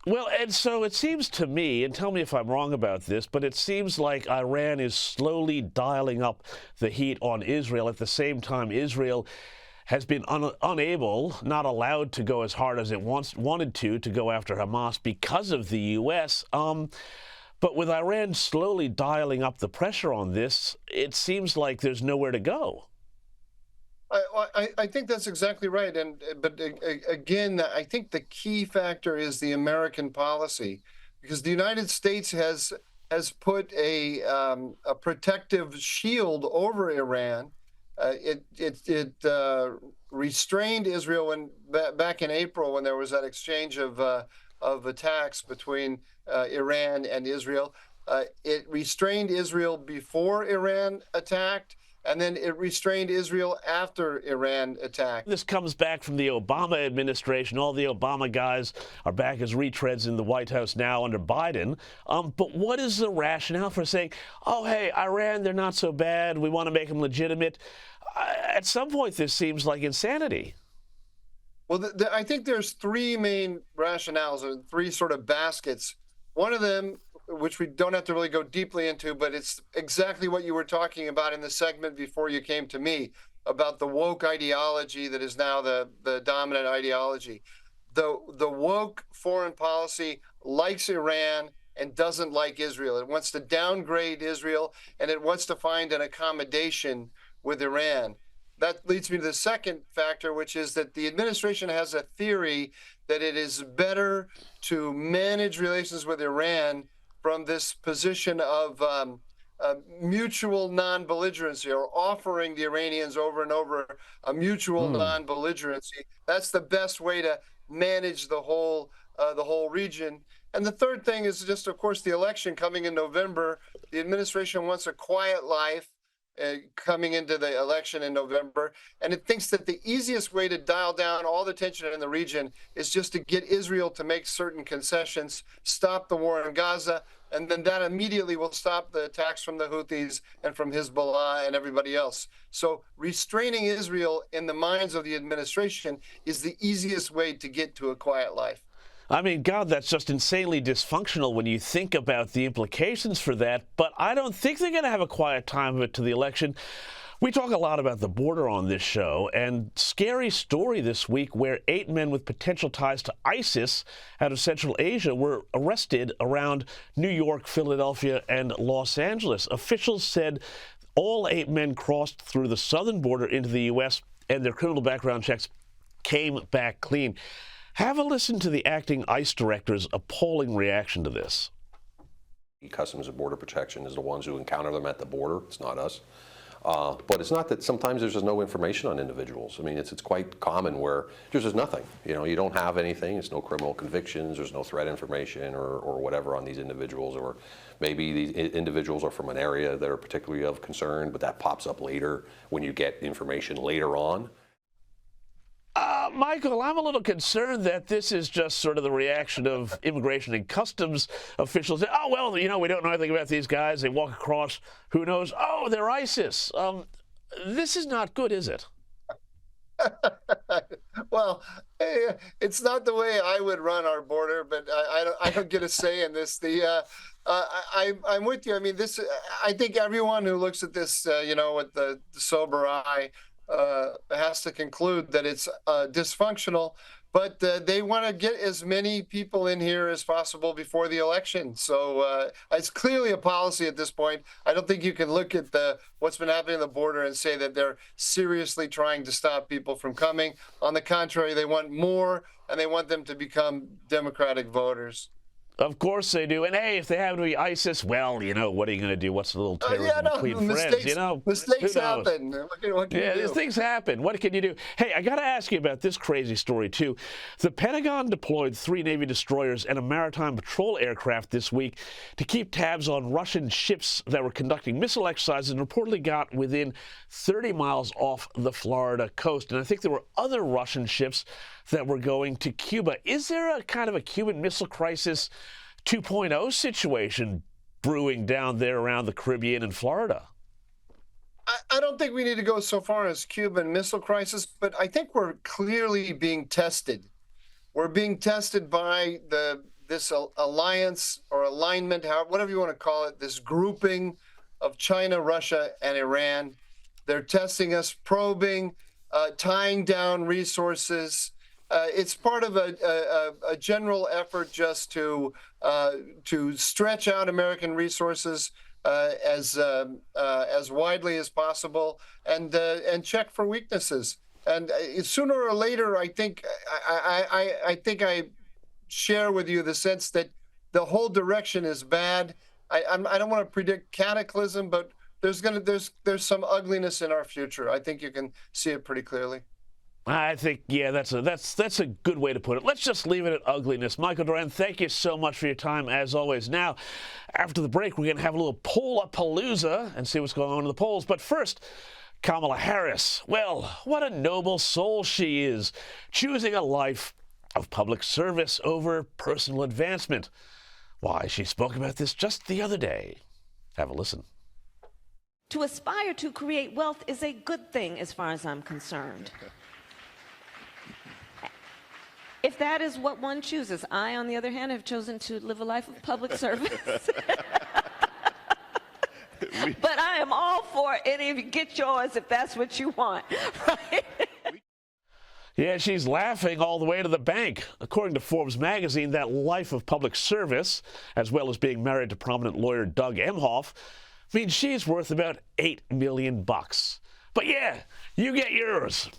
Well, and so it seems to me, and tell me if I'm wrong about this, but it seems like Iran is slowly dialing up the heat on Israel. At the same time, Israel has been unable, not allowed to go as hard as it wanted to go after Hamas because of the U.S. But with Iran slowly dialing up the pressure on this, it seems like there's nowhere to go. I think that's exactly right. Again, I think the key factor is the American policy, because the United States has put a protective shield over Iran. It restrained Israel back in April, when there was that exchange of attacks between Iran and Israel. It restrained Israel before Iran attacked, and then it restrained Israel after Iran attacked. This comes back from the Obama administration. All the Obama guys are back as retreads in the White House now under Biden. But what is the rationale for saying, oh, hey, Iran, they're not so bad. We want to make them legitimate. At some point, this seems like insanity. Well, I think there's three main rationales, or three sort of baskets. One of them, which we don't have to really go deeply into, but it's exactly what you were talking about in the segment before you came to me, about the woke ideology that is now the dominant ideology. The woke foreign policy likes Iran and doesn't like Israel. It wants to downgrade Israel, and it wants to find an accommodation with Iran. That leads me to the second factor, which is that the administration has a theory that it is better to manage relations with Iran from this position of mutual non-belligerency, or offering the Iranians over and over a mutual non-belligerency. That's the best way to manage the whole region. And the third thing is just, of course, the election coming in November. The administration wants a quiet life coming into the election in November, and it thinks that the easiest way to dial down all the tension in the region is just to get Israel to make certain concessions, stop the war in Gaza, and then that immediately will stop the attacks from the Houthis and from Hezbollah and everybody else. So restraining Israel in the minds of the administration is the easiest way to get to a quiet life. I mean, God, that's just insanely dysfunctional when you think about the implications for that. But I don't think they're going to have a quiet time of it to the election. We talk a lot about the border on this show, and scary story this week where 8 men with potential ties to ISIS out of Central Asia were arrested around New York, Philadelphia, and Los Angeles. Officials said all 8 men crossed through the southern border into the U.S., and their criminal background checks came back clean. Have a listen to the acting ICE director's appalling reaction to this. Customs and Border Protection is the ones who encounter them at the border. It's not us. But it's not that sometimes there's just no information on individuals. I mean, it's quite common where there's just nothing. You know, you don't have anything. There's no criminal convictions. There's no threat information or whatever on these individuals. Or maybe these individuals are from an area that are particularly of concern, but that pops up later when you get information later on. Michael, I'm a little concerned that this is just sort of the reaction of immigration and customs officials. Oh, well, you know, we don't know anything about these guys. They walk across, who knows? Oh, they're ISIS. This is not good, is it? Well, it's not the way I would run our border, but I don't get a say in this. I'm with you. I mean, I think everyone who looks at this, with the sober eye, has to conclude that it's dysfunctional, but they want to get as many people in here as possible before the election. So it's clearly a policy at this point. I don't think you can look at what's been happening on the border and say that they're seriously trying to stop people from coming. On the contrary, they want more, and they want them to become Democratic voters. Of course they do. And hey, if they happen to be ISIS, well, what are you going to do? What's a little terrorism between friends? Mistakes happen. What can you do? These things happen. What can you do? Hey, I got to ask you about this crazy story, too. The Pentagon deployed 3 Navy destroyers and a maritime patrol aircraft this week to keep tabs on Russian ships that were conducting missile exercises and reportedly got within 30 miles off the Florida coast. And I think there were other Russian ships that were going to Cuba. Is there a kind of a Cuban Missile Crisis 2.0 situation brewing down there around the Caribbean and Florida? I don't think we need to go so far as Cuban Missile Crisis, but I think we're clearly being tested. We're being tested by the this alliance or alignment, whatever you want to call it, this grouping of China, Russia, and Iran. They're testing us, probing, tying down resources. It's part of a general effort just to stretch out American resources as widely as possible and check for weaknesses. And sooner or later, I think I share with you the sense that the whole direction is bad. I don't want to predict cataclysm, but there's some ugliness in our future. I think you can see it pretty clearly. I think, yeah, that's a good way to put it. Let's just leave it at ugliness. Michael Doran, thank you so much for your time, as always. Now, after the break, we're going to have a little poll-a-palooza and see what's going on in the polls. But first, Kamala Harris. Well, what a noble soul she is, choosing a life of public service over personal advancement. Why, she spoke about this just the other day. Have a listen. To aspire to create wealth is a good thing as far as I'm concerned. If that is what one chooses. I, on the other hand, have chosen to live a life of public service. But I am all for any of you. Get yours if that's what you want, right? Yeah, she's laughing all the way to the bank. According to Forbes magazine, that life of public service, as well as being married to prominent lawyer Doug Emhoff, means she's worth about $8 million. But yeah, you get yours.